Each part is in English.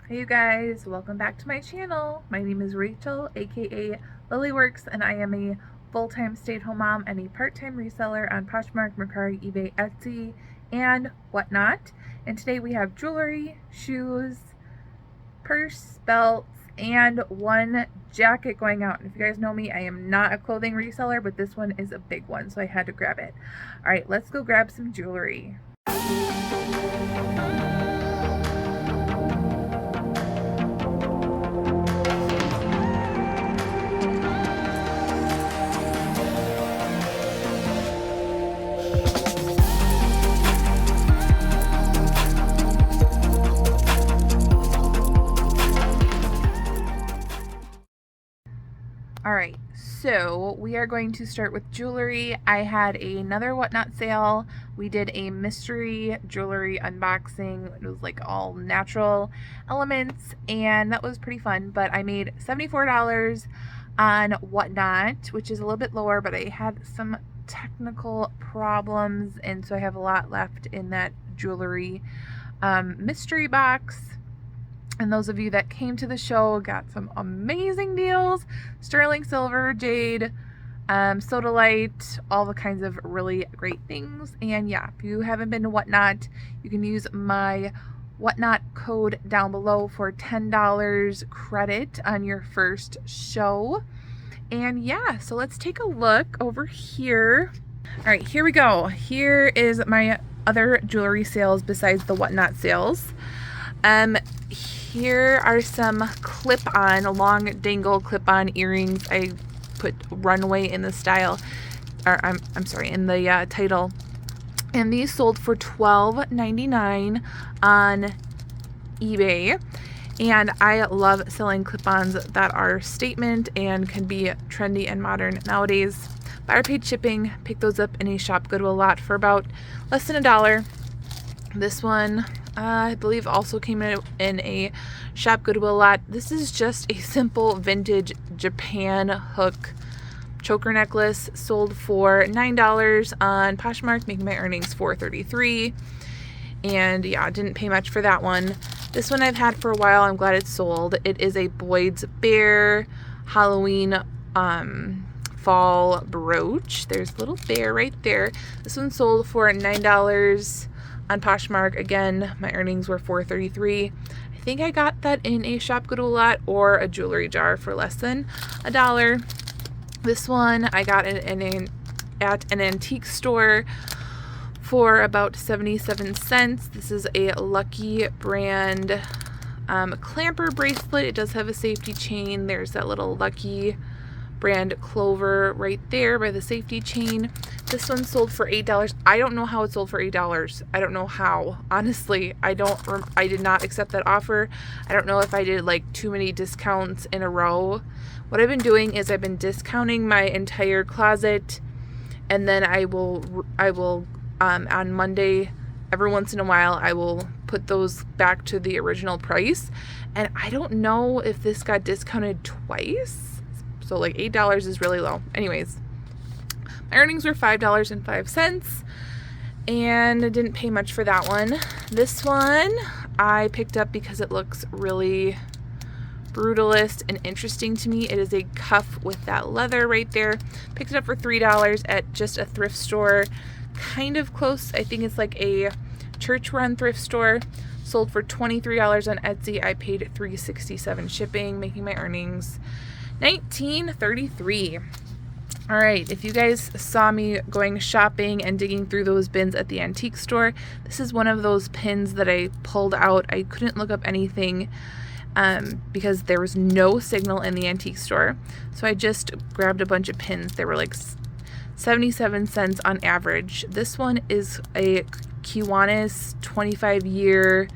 Hey you guys, welcome back to my channel. My name is Rachel, aka Lilyworks, and I am a full-time stay-at-home mom and a part-time reseller on Poshmark, Mercari, eBay, Etsy, and whatnot. And today we have jewelry, shoes, purse, belts, and one jacket going out. And if you guys know me, I am not a clothing reseller, but this one is a big one, so I had to grab it. All right, let's go grab some jewelry. Alright, so we are going to start with jewelry. I had another whatnot sale. We did a mystery jewelry unboxing. It was like all natural elements, and that was pretty fun. But I made $74 on whatnot, which is a little bit lower, but I had some technical problems, and so I have a lot left in that jewelry mystery box. And those of you that came to the show got some amazing deals. Sterling silver, jade, sodalite, all the kinds of really great things. And yeah, if you haven't been to Whatnot, you can use my Whatnot code down below for $10 credit on your first show. And yeah, so let's take a look over here. All right, here we go. Here is my other jewelry sales besides the Whatnot sales. Here are some clip-on, long dangle clip-on earrings. I put runway in the style, or I'm sorry, in the title. And these sold for $12.99 on eBay. And I love selling clip-ons that are statement and can be trendy and modern nowadays. Buyer paid shipping. Pick those up in a Shop Goodwill lot for about less than $1. This one, I believe, also came in a Shop Goodwill lot. This is just a simple vintage Japan hook choker necklace, sold for $9 on Poshmark, making my earnings $4.33. And yeah, didn't pay much for that one. This one I've had for a while. I'm glad it's sold. It is a Boyd's Bear Halloween fall brooch. There's a little bear right there. This one sold for $9 on Poshmark. Again, my earnings were $4.33. I think I got that in a Shop Goodwill lot or a jewelry jar for less than $1. This one I got at an antique store for about 77 cents. This is a Lucky brand clamper bracelet. It does have a safety chain. There's that little Lucky brand clover right there by the safety chain. This one sold for $8. I don't know how it sold for $8. I don't know how. Honestly, I did not accept that offer. I don't know if I did like too many discounts in a row. What I've been doing is I've been discounting my entire closet, and then I will on Monday, every once in a while, I will put those back to the original price. And I don't know if this got discounted twice. So like $8 is really low. Anyways, my earnings were $5.05, and I didn't pay much for that one. This one I picked up because it looks really brutalist and interesting to me. It is a cuff with that leather right there. Picked it up for $3 at just a thrift store, kind of close. I think it's like a church-run thrift store. Sold for $23 on Etsy. I paid $3.67 shipping, making my earnings $19.33. All right, if you guys saw me going shopping and digging through those bins at the antique store, this is one of those pins that I pulled out. I couldn't look up anything because there was no signal in the antique store. So I just grabbed a bunch of pins. They were like 77 cents on average. This one is a Kiwanis 25-year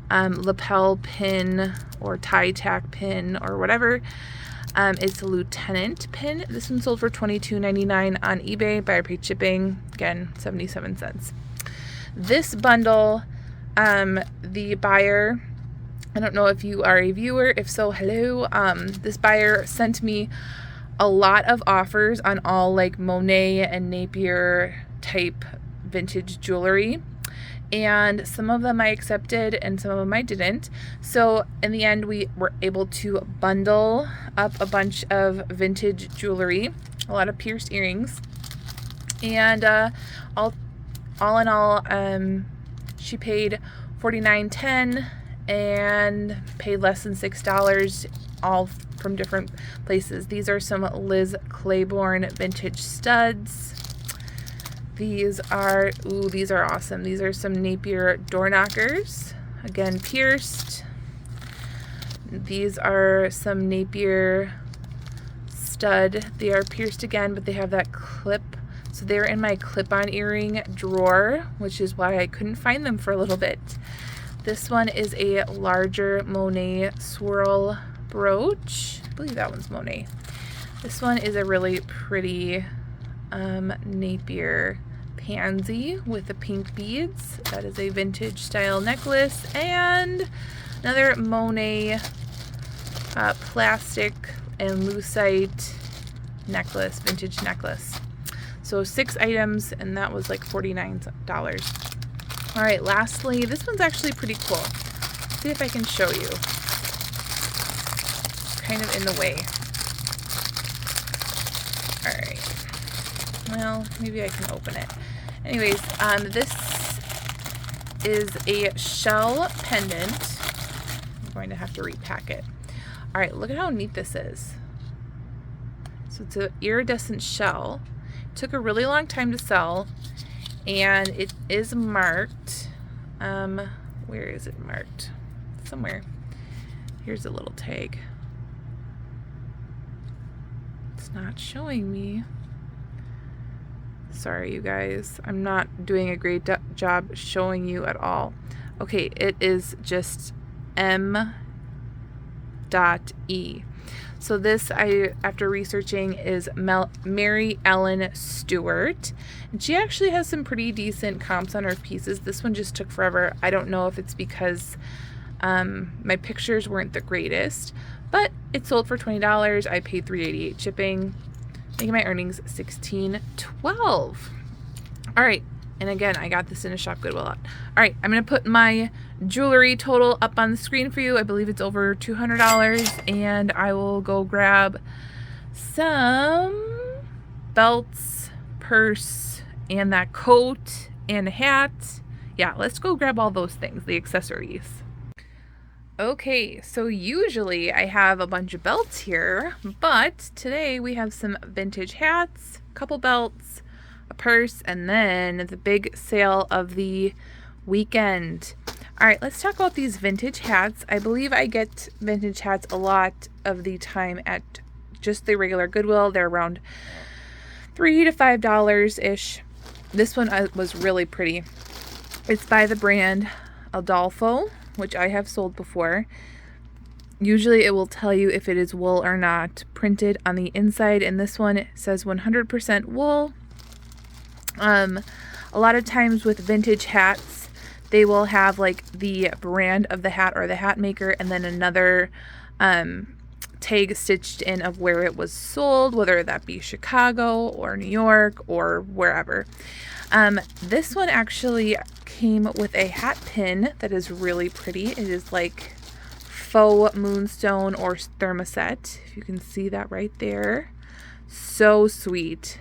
lapel pin or tie tack pin or whatever. It's a lieutenant pin. This one sold for $22.99 on eBay. Buyer paid shipping. Again, 77 cents. This bundle, the buyer, I don't know if you are a viewer. If so, hello. This buyer sent me a lot of offers on all like Monet and Napier type vintage jewelry. and some of them I accepted and some of them I didn't. So in the end, we were able to bundle up a bunch of vintage jewelry, a lot of pierced earrings, and all in all, she paid $49.10 and paid less than $6, all from different places. These are some Liz Claiborne vintage studs. These are awesome. These are some Napier door knockers, again pierced. These are some Napier stud. They are pierced again, but they have that clip. So they're in my clip-on earring drawer, which is why I couldn't find them for a little bit. This one is a larger Monet swirl brooch. I believe that one's Monet. This one is a really pretty Napier pansy with the pink beads. That is a vintage style necklace, and another Monet plastic and lucite necklace, vintage necklace. So 6 items, and that was like $49. All right, lastly, this one's actually pretty cool. Let's see if I can show you. Kind of in the way. All right. Well, maybe I can open it. Anyways, this is a shell pendant. I'm going to have to repack it. All right, look at how neat this is. So it's an iridescent shell. It took a really long time to sell, and it is marked. Where is it marked? Somewhere. Here's a little tag. It's not showing me. Sorry, you guys. I'm not doing a great job showing you at all. Okay, it is just M.E. So this, after researching, is Mary Ellen Stewart. And she actually has some pretty decent comps on her pieces. This one just took forever. I don't know if it's because my pictures weren't the greatest, but it sold for $20. I paid $3.88 shipping, making my earnings $16.12. All right, and again, I got this in a Shop Goodwill lot. All right, I'm gonna put my jewelry total up on the screen for you. I believe it's over $200, and I will go grab some belts, purse, and that coat and a hat. Yeah, let's go grab all those things, the accessories. Okay, so usually I have a bunch of belts here, but today we have some vintage hats, a couple belts, a purse, and then the big sale of the weekend. All right, let's talk about these vintage hats. I believe I get vintage hats a lot of the time at just the regular Goodwill. They're around $3 to $5-ish. This one was really pretty. It's by the brand Adolfo, which I have sold before. Usually it will tell you if it is wool or not printed on the inside, and this one says 100% wool. A lot of times with vintage hats, they will have like the brand of the hat or the hat maker, and then another tag stitched in of where it was sold, whether that be Chicago or New York or wherever. This one actually came with a hat pin that is really pretty. It is like faux moonstone or thermoset. If you can see that right there. So sweet.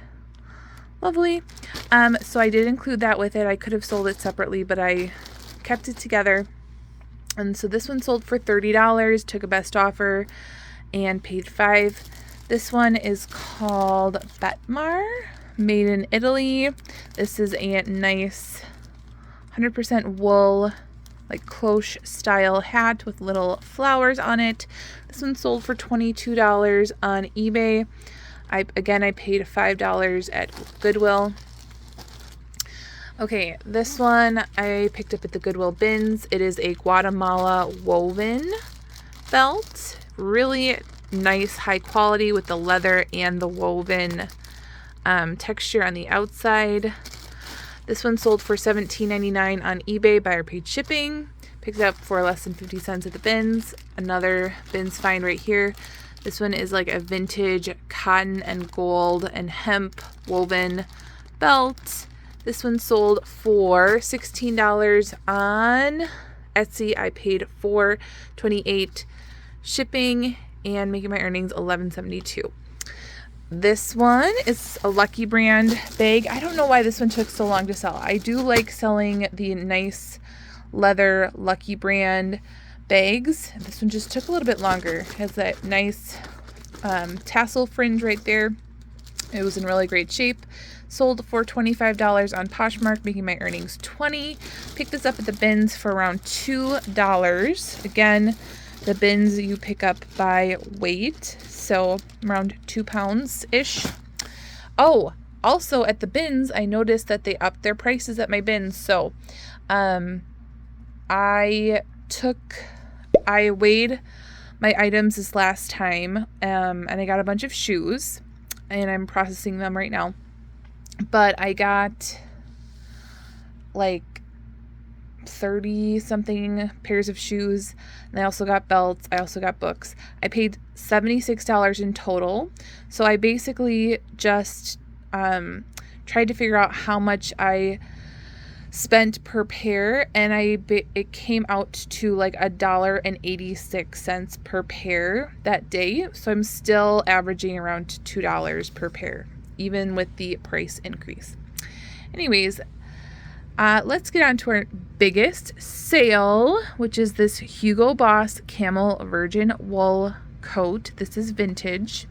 Lovely. So I did include that with it. I could have sold it separately, but I kept it together. And so this one sold for $30, took a best offer, and paid $5. This one is called Betmar, made in Italy. This is a nice 100% wool, like cloche style hat with little flowers on it. This one sold for $22 on eBay. I paid $5 at Goodwill. Okay, this one I picked up at the Goodwill bins. It is a Guatemala woven belt. Really nice, high quality with the leather and the woven texture on the outside. This one sold for $17.99 on eBay. Buyer paid shipping. Picked it up for less than 50 cents at the bins. Another bins find right here. This one is like a vintage cotton and gold and hemp woven belt. This one sold for $16 on Etsy. I paid $4.28 shipping and making my earnings $11.72. This one is a Lucky Brand bag. I don't know why this one took so long to sell. I do like selling the nice leather Lucky Brand bags. This one just took a little bit longer. It has that nice tassel fringe right there. It was in really great shape. Sold for $25 on Poshmark, making my earnings $20. Picked this up at the bins for around $2. Again, the bins you pick up by weight, so around 2 pounds-ish. Oh, also at the bins, I noticed that they upped their prices at my bins. So I weighed my items this last time, and I got a bunch of shoes, and I'm processing them right now. But I got like 30 something pairs of shoes, and I also got belts. I also got books. I paid $76 in total. So I basically just tried to figure out how much I spent per pair, and it came out to like $1.86 per pair that day. So I'm still averaging around $2 per pair, even with the price increase. Anyways, let's get on to our biggest sale, which is this Hugo Boss Camel Virgin Wool coat. This is vintage,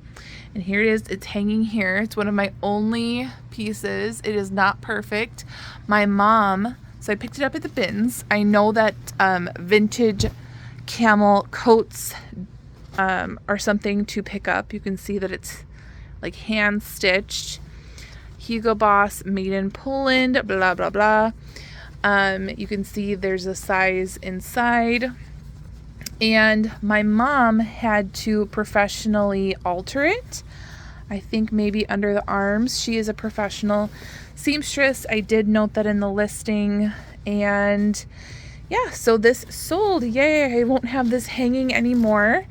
and here it is. It's hanging here. It's one of my only pieces. It is not perfect. My mom, so I picked it up at the bins. I know that vintage camel coats are something to pick up. You can see that it's like hand stitched. Hugo Boss, made in Poland, blah, blah, blah. You can see there's a size inside. And my mom had to professionally alter it. I think maybe under the arms. She is a professional seamstress. I did note that in the listing. And yeah, so this sold. Yay, I won't have this hanging anymore.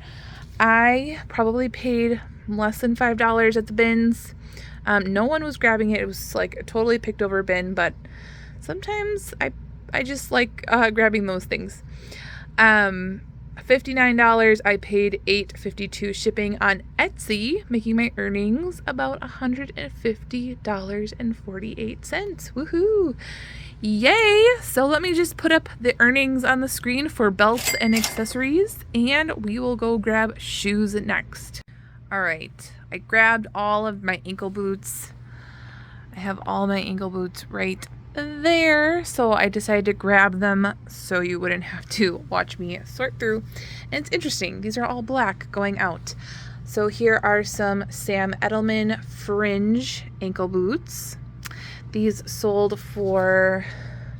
I probably paid less than $5 at the bins. No one was grabbing it. It was like a totally picked over bin, but sometimes I just like grabbing those things. $59. I paid $8.52 shipping on Etsy, making my earnings about $150.48. Woohoo! Yay! So let me just put up the earnings on the screen for belts and accessories, and we will go grab shoes next. All right, I grabbed all of my ankle boots. I have all my ankle boots right there, so I decided to grab them so you wouldn't have to watch me sort through. And it's interesting, these are all black going out. So here are some Sam Edelman fringe ankle boots. These sold for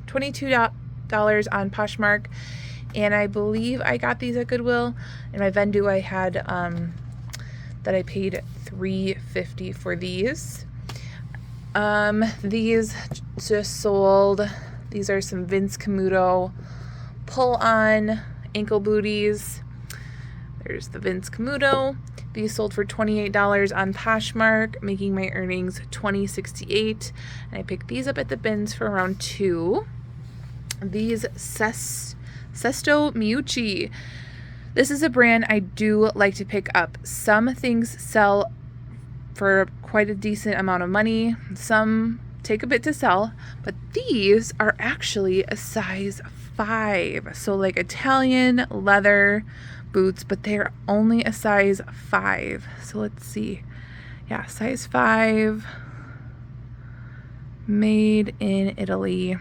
$22 on Poshmark, and I believe I got these at Goodwill. In my Vendoo I had that I paid $3.50 for these. These just sold. These are some Vince Camuto pull-on ankle booties. There's the Vince Camuto. These sold for $28 on Poshmark, making my earnings $20.68. And I picked these up at the bins for around $2. These Sesto Miucci. This is a brand I do like to pick up. Some things sell for quite a decent amount of money. Some take a bit to sell, but these are actually a size 5. So like Italian leather boots, but they're only a size 5. So let's see. Yeah, size 5. Made in Italy.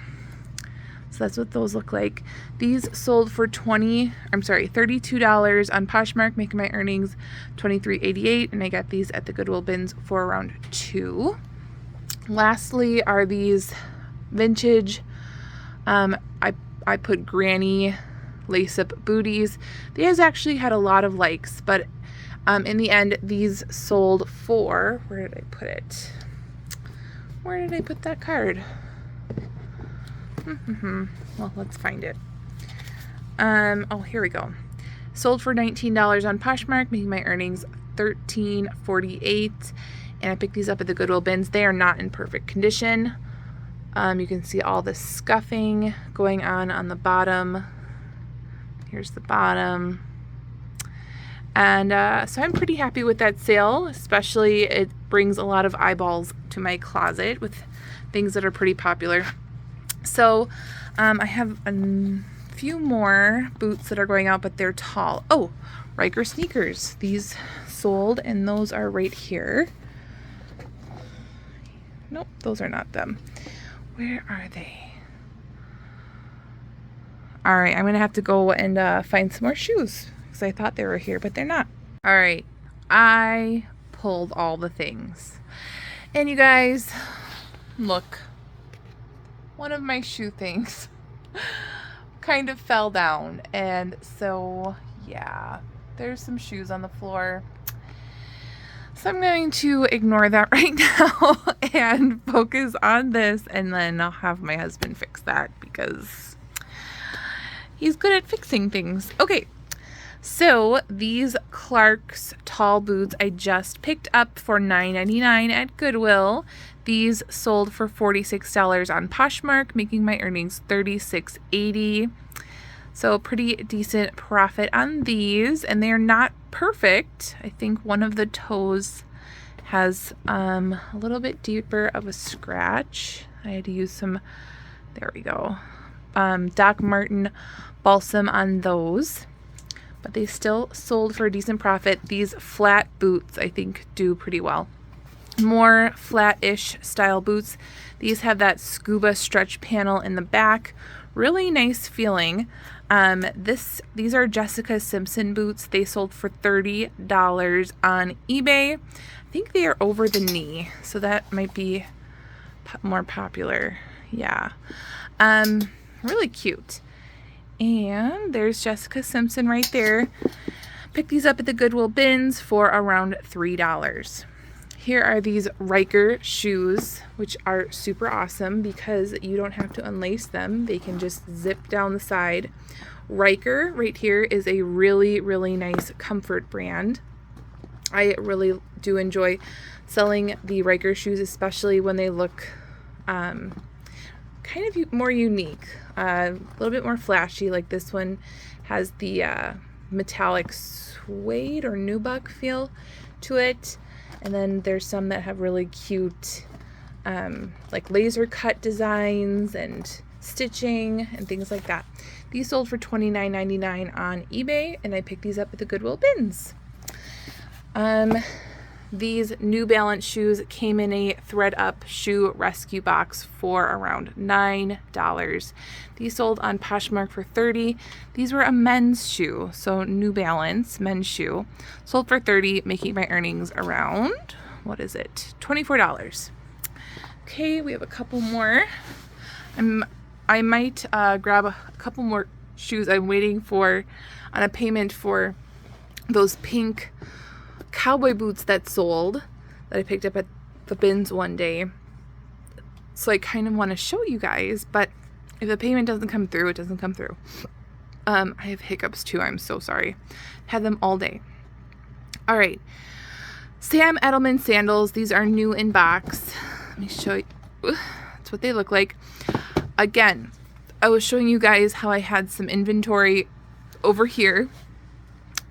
So that's what those look like. These sold for $32 on Poshmark, making my earnings $23.88, and I got these at the Goodwill bins for around $2. Lastly are these vintage, I put granny lace-up booties. These actually had a lot of likes, but in the end, these sold for, where did I put it? Where did I put that card? Well, let's find it. Oh, here we go. Sold for $19 on Poshmark, making my earnings $13.48. And I picked these up at the Goodwill bins. They are not in perfect condition. You can see all the scuffing going on the bottom. Here's the bottom. And so I'm pretty happy with that sale, especially it brings a lot of eyeballs to my closet with things that are pretty popular. So I have a few more boots that are going out, but they're tall. Oh, Riker sneakers. These sold, and those are right here. Nope, those are not them. Where are they? All right, I'm gonna have to go and find some more shoes because I thought they were here, but they're not. All right, I pulled all the things. And you guys, look, one of my shoe things kind of fell down. And so, yeah, there's some shoes on the floor. So I'm going to ignore that right now and focus on this, and then I'll have my husband fix that because he's good at fixing things. Okay, so these Clark's tall boots I just picked up for $9.99 at Goodwill. These sold for $46 on Poshmark, making my earnings $36.80. So pretty decent profit on these, and they're not perfect. I think one of the toes has a little bit deeper of a scratch. I had to use some, there we go, Doc Marten balsam on those, but they still sold for a decent profit. These flat boots I think do pretty well. More flat-ish style boots. These have that scuba stretch panel in the back. Really nice feeling. These are Jessica Simpson boots. They sold for $30 on eBay. I think they are over the knee, so that might be more popular. Yeah. Really cute. And there's Jessica Simpson right there. Picked these up at the Goodwill bins for around $3. Here are these Riker shoes, which are super awesome because you don't have to unlace them. They can just zip down the side. Riker right here is a really, really nice comfort brand. I really do enjoy selling the Riker shoes, especially when they look kind of more unique, a little bit more flashy. Like this one has the metallic suede or nubuck feel to it. And then there's some that have really cute like laser cut designs and stitching and things like that. These sold for $29.99 on eBay, and I picked these up at the Goodwill bins. These New Balance shoes came in a thread up shoe rescue box for around $9. These sold on Poshmark for $30. These were a men's shoe, so New Balance men's shoe, sold for $30, making my earnings around, what is it, $24. Okay, we have a couple more. I might grab a couple more shoes. I'm waiting for on a payment for those pink cowboy boots that sold that I picked up at the bins one day. So I kind of want to show you guys, but if the payment doesn't come through, it doesn't come through. I have hiccups too. I'm so sorry. Had them all day. All right. Sam Edelman sandals. These are new in box. Let me show you. That's what they look like. Again, I was showing you guys how I had some inventory over here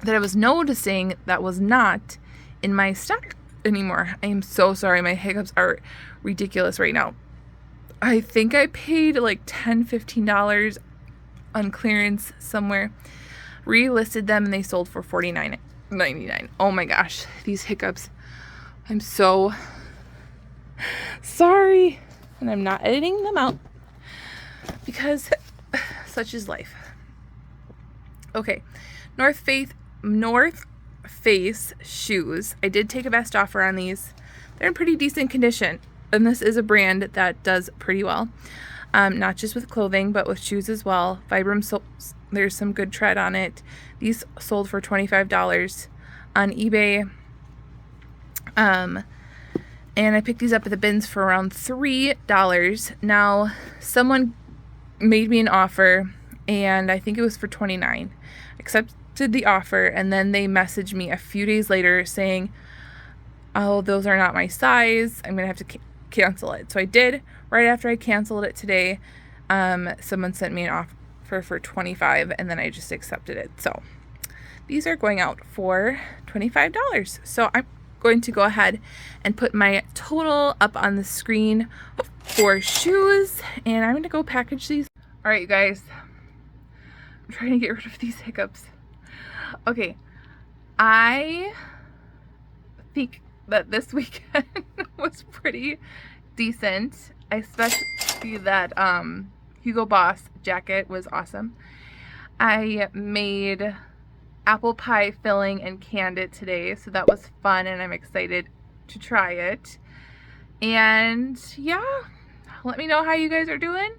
that I was noticing that was not in my stock anymore. I am so sorry. My hiccups are ridiculous right now. I think I paid like $10, $15 on clearance somewhere. Relisted them and they sold for $49.99. Oh my gosh, these hiccups. I'm so sorry. And I'm not editing them out because such is life. Okay, North Face shoes. I did take a best offer on these. They're in pretty decent condition, and this is a brand that does pretty well, not just with clothing but with shoes as well. Vibram soles, there's some good tread on it. These sold for $25 on eBay, and I picked these up at the bins for around $3. Now someone made me an offer, and I think it was for $29. Accepted the offer, and then they messaged me a few days later saying, oh, those are not my size. I'm gonna have to cancel it. So I did. Right after I canceled it today, someone sent me an offer for $25, and then I just accepted it. So these are going out for $25. So I'm going to go ahead and put my total up on the screen for shoes, and I'm going to go package these. All right, you guys, I'm trying to get rid of these hiccups. Okay, I think that this weekend was pretty decent. Especially that Hugo Boss jacket was awesome. I made apple pie filling and canned it today, so that was fun, and I'm excited to try it. And yeah, let me know how you guys are doing.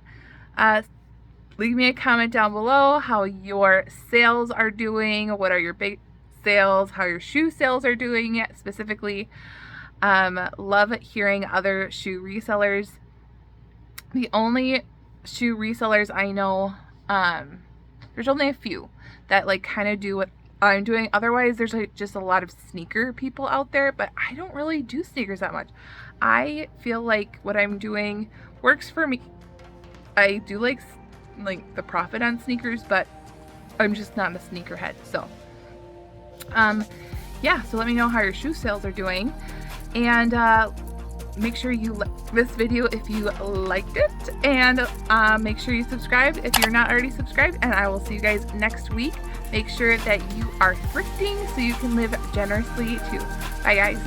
Leave me a comment down below how your sales are doing. What are your big sales? How your shoe sales are doing specifically. Love hearing other shoe resellers. The only shoe resellers I know, there's only a few that like kind of do what I'm doing. Otherwise, there's like just a lot of sneaker people out there, but I don't really do sneakers that much. I feel like what I'm doing works for me. I do like the profit on sneakers, but I'm just not a sneakerhead. So, yeah, so let me know how your shoe sales are doing, and make sure you like this video if you liked it, and make sure you subscribe if you're not already subscribed, and I will see you guys next week. Make sure that you are thrifting so you can live generously too. Bye guys.